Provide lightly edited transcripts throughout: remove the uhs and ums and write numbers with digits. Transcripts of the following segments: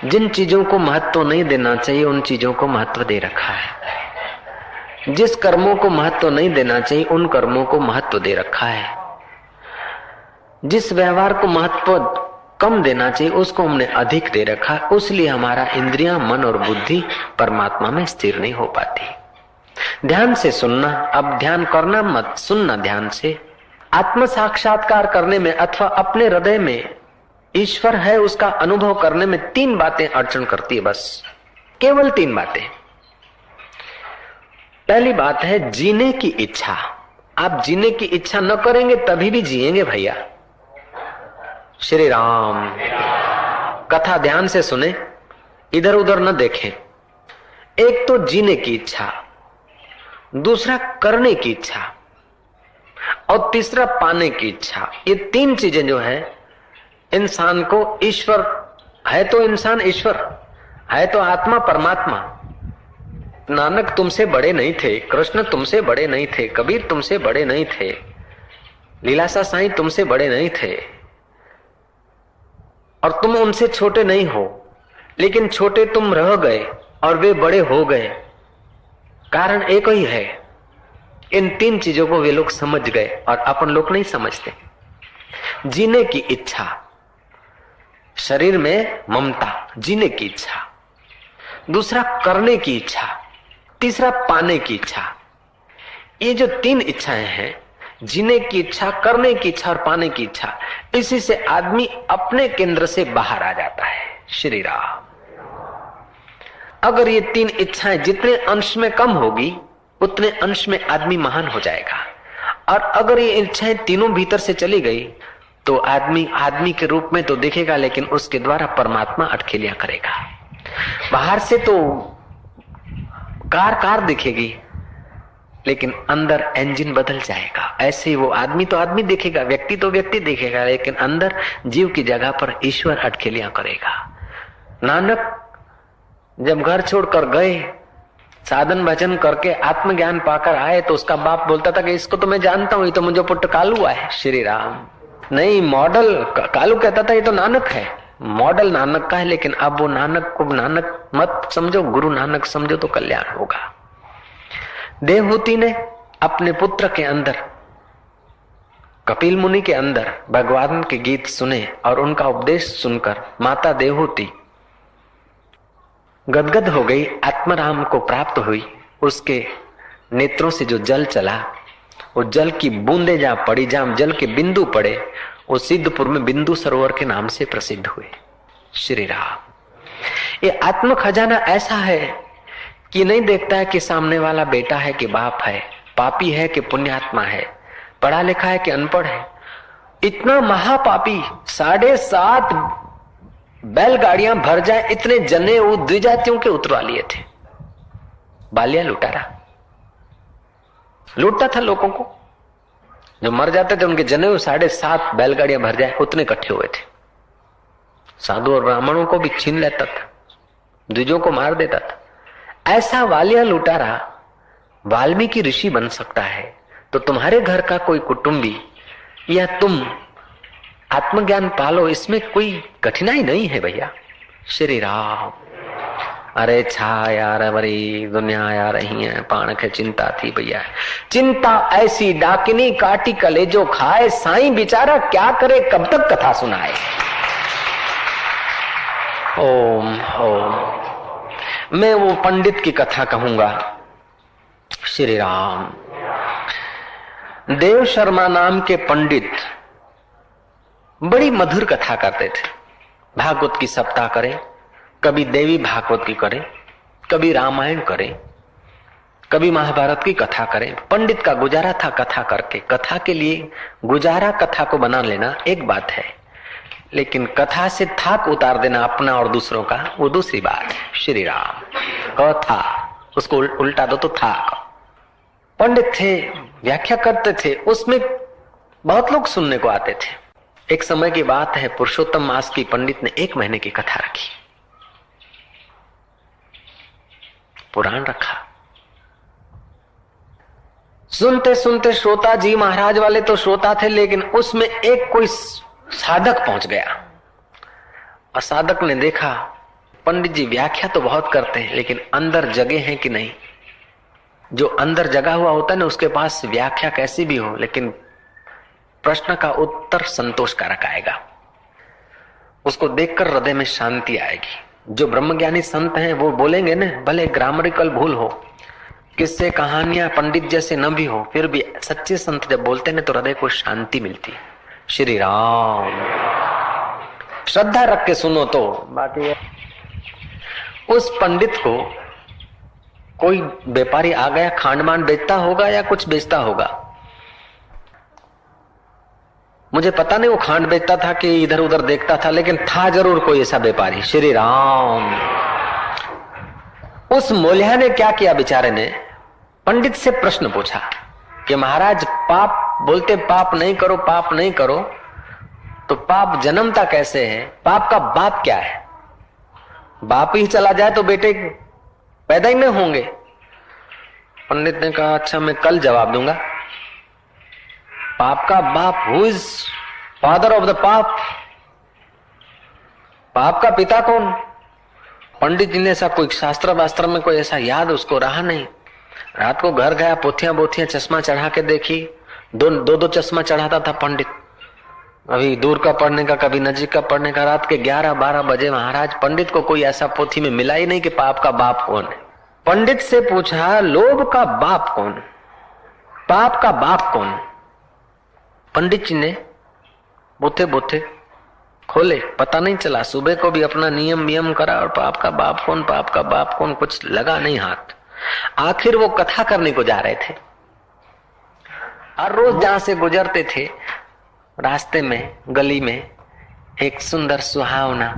जिन चीजों को महत्व नहीं देना चाहिए उन चीजों को महत्व दे रखा है। जिस कर्मों को महत्व नहीं देना चाहिए उन कर्मों को महत्व दे रखा है। जिस व्यवहार को महत्व कम देना चाहिए उसको हमने अधिक दे रखा है। उसलिए हमारा इंद्रियां, मन और बुद्धि परमात्मा में स्थिर नहीं हो पाती। ध्यान से सुनना, अब ध्यान करना मत, सुनना ध्यान से। आत्म साक्षात्कार करने में अथवा अपने हृदय में ईश्वर है उसका अनुभव करने में 3 बातें अड़चन करती है, बस केवल 3 बातें। पहली बात है जीने की इच्छा। आप जीने की इच्छा न करेंगे तभी भी जिएंगे भैया। श्री राम। कथा ध्यान से सुने, इधर उधर न देखें। एक तो जीने की इच्छा, दूसरा करने की इच्छा और तीसरा पाने की इच्छा। ये 3 चीजें जो है इंसान को, ईश्वर है तो इंसान ईश्वर है तो आत्मा परमात्मा। नानक तुमसे बड़े नहीं थे, कृष्ण तुमसे बड़े नहीं थे, कबीर तुमसे बड़े नहीं थे, लीलासा साईं तुमसे बड़े नहीं थे और तुम उनसे छोटे नहीं हो, लेकिन छोटे तुम रह गए और वे बड़े हो गए। कारण एक ही है। इन 3 चीजों को वे लोग समझ गए और अपन लोग नहीं समझते। जीने की इच्छा, शरीर में ममता, जीने की इच्छा, दूसरा करने की इच्छा, तीसरा पाने की इच्छा। ये जो 3 इच्छाएं हैं, जीने की इच्छा, करने की इच्छा और पाने की इच्छा, इसी से आदमी अपने केंद्र से बाहर आ जाता है। श्री राम। अगर ये 3 इच्छाएं जितने अंश में कम होगी उतने अंश में आदमी महान हो जाएगा। और अगर ये इच्छाएं तीनों भीतर से चली गई तो आदमी के रूप में तो दिखेगा, लेकिन उसके द्वारा परमात्मा अटखेलियां करेगा। बाहर से तो कार दिखेगी, लेकिन अंदर इंजन बदल जाएगा। ऐसे ही वो आदमी तो आदमी दिखेगा, व्यक्ति तो व्यक्ति दिखेगा, लेकिन अंदर जीव की जगह पर ईश्वर अटखेलियां करेगा। नानक जब घर छोड़कर गए, साधन भजन करके आत्मज्ञान पाकर आए, तो उसका बाप बोलता था कि इसको तो मैं जानता हूं, ये तो मुझे पुत्र कालू है। श्री राम। नहीं, मॉडल कालू कहता था ये तो नानक है, मॉडल नानक का है, लेकिन अब वो नानक को नानक मत समझो, गुरु नानक समझो तो कल्याण होगा। देवहूति ने अपने पुत्र के अंदर, कपिल मुनि के अंदर भगवान के गीत सुने और उनका उपदेश सुनकर माता देवहूति गदगद हो गई, आत्मराम को प्राप्त हुई। उसके नेत्रों से जो जल चला, वो जल की बूंदे जहां पड़ी, जहां जल के बिंदु पड़े, वो सिद्धपुर में बिंदु सरोवर के नाम से प्रसिद्ध हुए। श्री राम। ये आत्म खजाना ऐसा है कि नहीं देखता है कि सामने वाला बेटा है कि बाप है, पापी है कि पुण्यात्मा है, पढ़ा लिखा है कि अनपढ़ है। इतना महापापी 7.5 बैलगाड़ियां भर जाए इतने जने वो द्विजातियों के उतरवा लिए थे। बालिया लुटारा लूटता था लोगों को, जो मर जाते थे उनके जने 7.5 बैलगाड़ियां भर जाए उतने इकट्ठे हुए थे। साधु और ब्राह्मणों को भी छीन लेता था, द्विजों को मार देता था। ऐसा वालिया लुटारा वाल्मीकि ऋषि बन सकता है, तो तुम्हारे घर का कोई कुटुंबी या तुम आत्मज्ञान पालो, इसमें कोई कठिनाई नहीं है भैया। श्री राम। अरे छा यार, वरी दुनिया आ रही है, पाण खे चिंता थी भैया। चिंता ऐसी डाकिनी काटी कलेजो खाए, साईं बेचारा क्या करे, कब तक कथा सुनाए। ओम ओम। मैं वो पंडित की कथा कहूंगा। श्री राम। देव शर्मा नाम के पंडित बड़ी मधुर कथा करते थे। भागवत की सप्ताह करें, कभी देवी भागवत की करें, कभी रामायण करें, कभी महाभारत की कथा करें। पंडित का गुजारा था कथा करके। कथा के लिए गुजारा, कथा को बना लेना एक बात है, लेकिन कथा से थाक उतार देना अपना और दूसरों का, वो दूसरी बात है। श्री राम। कथा उसको उल्टा दो तो थाक। पंडित थे, व्याख्या करते थे, उसमें बहुत लोग सुनने को आते थे। एक समय की बात है, पुरुषोत्तम मास की पंडित ने 1 महीने की कथा रखी, पुराण रखा। सुनते सुनते श्रोता जी महाराज वाले तो श्रोता थे, लेकिन उसमें एक कोई साधक पहुंच गया और साधक ने देखा पंडित जी व्याख्या तो बहुत करते हैं, लेकिन अंदर जगे हैं कि नहीं? जो अंदर जगा हुआ होता है ना, उसके पास व्याख्या कैसी भी हो, लेकिन प्रश्न का उत्तर संतोषकारक आएगा। उसको देखकर हृदय में शांति आएगी। जो ब्रह्मज्ञानी संत हैं वो बोलेंगे ना, भले ग्रामरिकल भूल हो, किससे कहानियां पंडित जैसे न भी हो, फिर भी सच्चे संत जब बोलते हैं तो हृदय को शांति मिलती है। श्री राम। श्रद्धा रख के सुनो तो। बाकी उस पंडित को कोई व्यापारी आ गया, खांडमान बेचता होगा या कुछ बेचता होगा, मुझे पता नहीं वो खांड बेचता था कि इधर उधर देखता था, लेकिन था जरूर कोई ऐसा व्यापारी। श्री राम। उस मोलिया ने क्या किया, बेचारे ने पंडित से प्रश्न पूछा कि महाराज पाप बोलते पाप नहीं करो, पाप नहीं करो, तो पाप जन्मता कैसे है? पाप का बाप क्या है? बाप ही चला जाए तो बेटे पैदा ही नहीं होंगे। पंडित ने कहा अच्छा मैं कल जवाब दूंगा। पाप का बाप, who is father of the पाप? पाप का पिता कौन? पंडित जी ने ऐसा कोई शास्त्र वास्त्र में कोई ऐसा याद उसको रहा नहीं। रात को घर गया, पोथियां बोथियां चश्मा चढ़ा के देखी, दो चश्मा चढ़ाता था पंडित, अभी दूर का पढ़ने का, कभी नजीक का पढ़ने का। रात के 11-12 बजे महाराज पंडित को कोई ऐसा पोथी में मिला ही नहीं कि पाप का बाप कौन है। पंडित से पूछा लोभ का बाप कौन, पाप का बाप कौन? पंडित जी ने बोथे बोथे खोले, पता नहीं चला। सुबह को भी अपना नियम करा और पाप का बाप कौन, पाप का बाप कौन, कुछ लगा नहीं हाथ। आखिर वो कथा करने को जा रहे थे और रोज जहां से गुजरते थे, रास्ते में गली में एक सुंदर सुहावना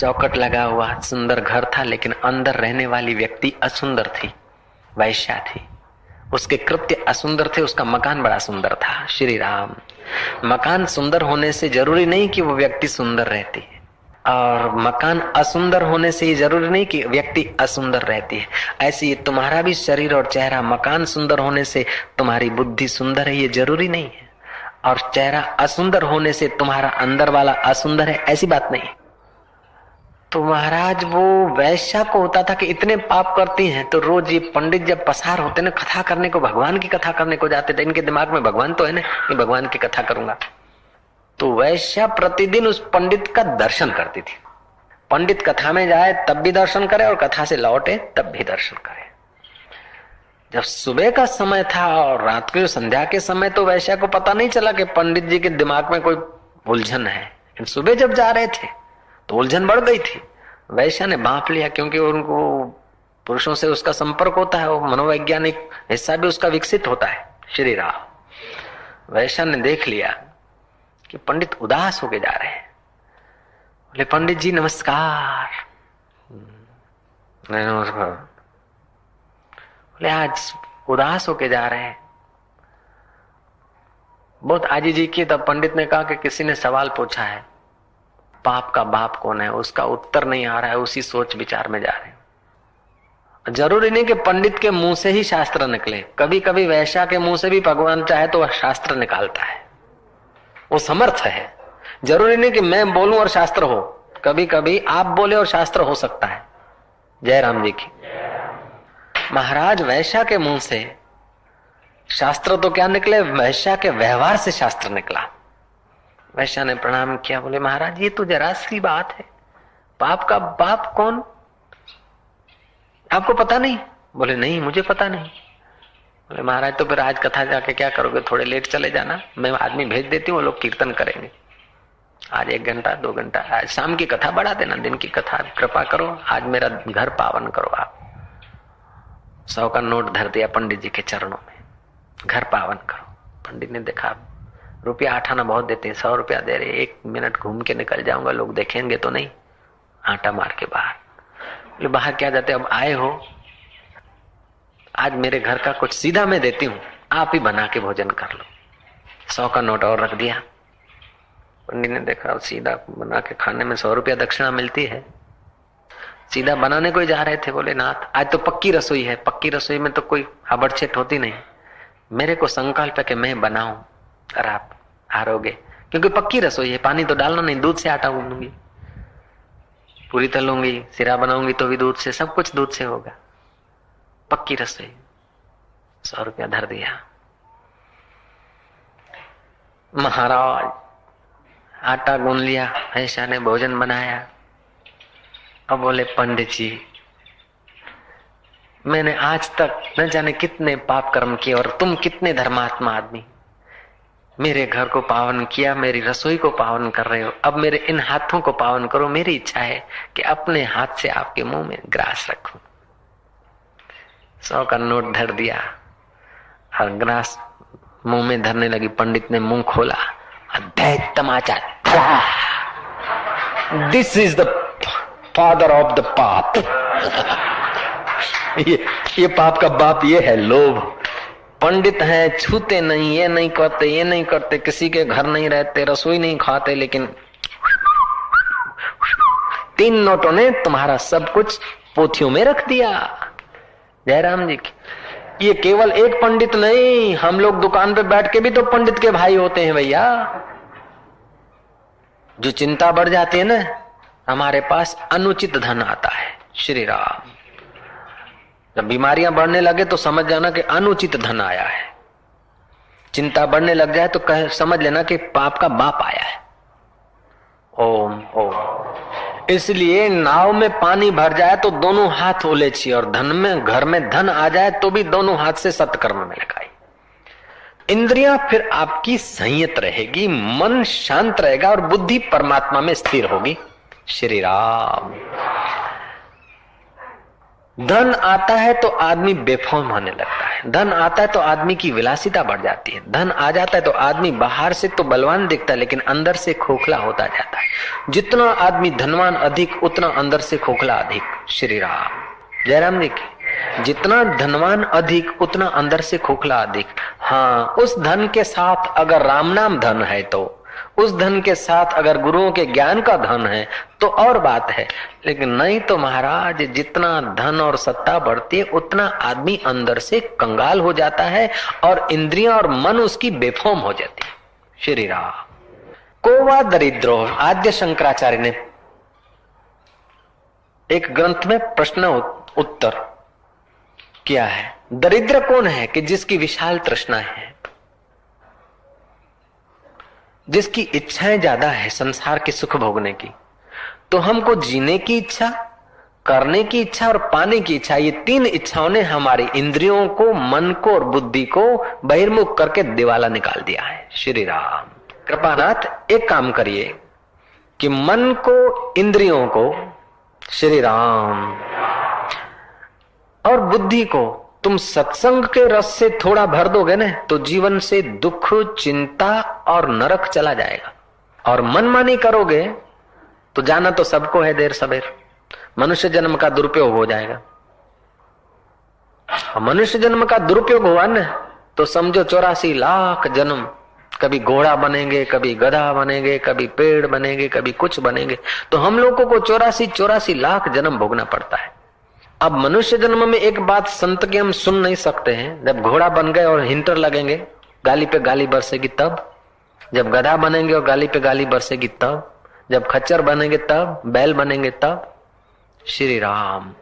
चौखट लगा हुआ सुंदर घर था, लेकिन अंदर रहने वाली व्यक्ति असुंदर थी, वैश्या थी। उसके कृत्य असुंदर थे, उसका मकान बड़ा सुंदर था। श्री राम। मकान सुंदर होने से जरूरी नहीं कि वो व्यक्ति सुंदर रहती है, और मकान असुंदर होने से ये जरूरी नहीं कि व्यक्ति असुंदर रहती है। ऐसे ये तुम्हारा भी शरीर और चेहरा, मकान सुंदर होने से तुम्हारी बुद्धि सुंदर है ये जरूरी नहीं है, और चेहरा असुंदर होने से तुम्हारा अंदर वाला असुंदर है ऐसी बात नहीं। तो महाराज वो वैश्या को होता था कि इतने पाप करती हैं, तो रोज ये पंडित जब पसार होते ना कथा करने को, भगवान की कथा करने को जाते थे, इनके दिमाग में भगवान तो है ना, मैं भगवान की कथा करूंगा। तो वैश्या प्रतिदिन उस पंडित का दर्शन करती थी। पंडित कथा में जाए तब भी दर्शन करे, और कथा से लौटे तब भी दर्शन करे। जब सुबह का समय था और रात को संध्या के समय, तो वैश्या को पता नहीं चला कि पंडित जी के दिमाग में कोई उलझन है। लेकिन सुबह जब जा रहे थे तो उलझन बढ़ गई थी। वैश्या ने भांप लिया, क्योंकि उनको पुरुषों से उसका संपर्क होता है, वो मनोवैज्ञानिक हिस्सा भी उसका विकसित होता है। श्री राम। वैश्या ने देख लिया कि पंडित उदास होके जा रहे हैं। बोले पंडित जी नमस्कार। नमस्कार। बोले आज उदास होके जा रहे हैं, बहुत आजीजी की। तब पंडित ने कहा कि किसी ने सवाल पूछा है, पाप का बाप कौन है, उसका उत्तर नहीं आ रहा है, उसी सोच विचार में जा रहे हैं। जरूरी नहीं कि पंडित के मुंह से ही शास्त्र निकले, कभी कभी वैश्या के मुंह से भी भगवान चाहे तो वह शास्त्र निकालता है, वो समर्थ है। जरूरी नहीं कि मैं बोलूं और शास्त्र हो, कभी कभी आप बोले और शास्त्र हो सकता है। जय राम जी की। महाराज वैश्या के मुंह से शास्त्र तो क्या निकले, वैश्या के व्यवहार से शास्त्र निकला। वैश्या ने प्रणाम किया, बोले महाराज ये तो जरा सी बात है, पाप का बाप कौन, आपको पता नहीं? बोले नहीं मुझे पता नहीं। बोले महाराज तो फिर आज कथा जाके क्या करोगे, थोड़े लेट चले जाना, मैं आदमी भेज देती हूँ, वो लोग कीर्तन करेंगे। आज 1 घंटा 2 घंटा, आज शाम की कथा बढ़ा देना, दिन की कथा कृपा करो, आज मेरा घर पावन करो। आप 100 का नोट धर दिया पंडित जी के चरणों में, घर पावन करो। पंडित ने देखा रुपया 8 आना बहुत देते हैं, 100 रुपया दे रहे, 1 मिनट घूम के निकल जाऊंगा, लोग देखेंगे तो नहीं, आटा मार के बाहर। बोले बाहर क्या जाते, अब आए हो, आज मेरे घर का कुछ सीधा मैं देती हूँ, आप ही बना के भोजन कर लो। 100 का नोट और रख दिया। पंडित ने देखा सीधा बना के खाने में 100 रुपया दक्षिणा मिलती है, सीधा बनाने को ही जा रहे थे। बोले नाथ आज तो पक्की रसोई है, पक्की रसोई में तो कोई हबड़छेट होती नहीं, मेरे को संकल्प है कि मैं बनाऊं और आप हारोगे, क्योंकि पक्की रसोई है, पानी तो डालना नहीं, दूध से आटा गूंदूंगी। पूरी तलूंगी, सिरा बनाऊंगी तो भी दूध से, सब कुछ दूध से होगा। पक्की रसोई। 100 रुपया धर दिया। महाराज आटा गूंद लिया, ऐसा ने भोजन बनाया। अब बोले पंडित जी, मैंने आज तक न जाने कितने पाप कर्म किए और तुम कितने धर्मात्मा आदमी, मेरे घर को पावन किया, मेरी रसोई को पावन कर रहे हो, अब मेरे इन हाथों को पावन करो। मेरी इच्छा है कि अपने हाथ से आपके मुंह में ग्रास रखूं। 100 का नोट धर दिया और ग्रास मुंह में धरने लगी। पंडित ने मुंह खोला, अद्भुत तमाचा। This is the father of the पाप। ये पाप का बाप ये है लोभ। पंडित हैं, छूते नहीं, ये नहीं करते, ये नहीं करते, किसी के घर नहीं रहते, रसोई नहीं खाते, लेकिन 3 नोटों ने तुम्हारा सब कुछ पोथियों में रख दिया। जयराम जी की ये केवल एक पंडित नहीं, हम लोग दुकान पे बैठ के भी तो पंडित के भाई होते हैं भैया। जो चिंता बढ़ जाती है ना, हमारे पास अनुचित धन आता है। श्री राम, जब बीमारियां बढ़ने लगे तो समझ जाना कि अनुचित धन आया है। चिंता बढ़ने लग जाए तो समझ लेना कि पाप का बाप आया है। ओम ओम। इसलिए नाव में पानी भर जाए तो दोनों हाथ उलेचिए, और धन में, घर में धन आ जाए तो भी दोनों हाथ से सत्कर्म में लगाई। इंद्रियां फिर आपकी संयत रहेगी, मन शांत रहेगा और बुद्धि परमात्मा में स्थिर होगी। श्री राम। धन आता है तो आदमी बेफाम होने लगता है, धन आता है तो आदमी की विलासिता बढ़ जाती है, धन आ जाता है तो आदमी बाहर से तो बलवान दिखता है लेकिन अंदर से खोखला होता जाता है। जितना आदमी धनवान अधिक, उतना अंदर से खोखला अधिक। श्री राम। जयराम जी की। जितना धनवान अधिक, उतना अंदर से खोखला अधिक। हाँ, उस धन के साथ अगर राम नाम धन है तो, उस धन के साथ अगर गुरुओं के ज्ञान का धन है तो और बात है, लेकिन नहीं तो महाराज जितना धन और सत्ता बढ़ती है उतना आदमी अंदर से कंगाल हो जाता है और इंद्रियां और मन उसकी बेफाम हो जाती है। श्री राम। कोवा दरिद्रो, आद्य शंकराचार्य ने एक ग्रंथ में प्रश्न उत्तर किया है। दरिद्र कौन है कि जिसकी विशाल तृष्णा है, जिसकी इच्छाएं ज्यादा है संसार के सुख भोगने की। तो हमको जीने की इच्छा, करने की इच्छा और पाने की इच्छा, ये 3 इच्छाओं ने हमारी इंद्रियों को, मन को और बुद्धि को बहिर्मुख करके दिवाला निकाल दिया है। श्री राम। कृपानाथ एक काम करिए कि मन को, इंद्रियों को, श्री राम, और बुद्धि को तुम सत्संग के रस से थोड़ा भर दोगे ना तो जीवन से दुख, चिंता और नरक चला जाएगा। और मनमानी करोगे तो जाना तो सबको है देर सबेर, मनुष्य जन्म का दुरुपयोग हो जाएगा। मनुष्य जन्म का दुरुपयोग हुआ ना तो समझो 84 लाख जन्म, कभी घोड़ा बनेंगे, कभी गधा बनेंगे, कभी पेड़ बनेंगे, कभी कुछ बनेंगे। तो हम लोगों को 84 लाख जन्म भोगना पड़ता है। अब मनुष्य जन्म में एक बात संत की हम सुन नहीं सकते हैं, जब घोड़ा बन गए और हिंटर लगेंगे, गाली पे गाली बरसेगी तब, जब गधा बनेंगे और गाली पे गाली बरसेगी तब, जब खच्चर बनेंगे तब, बैल बनेंगे तब। श्री राम।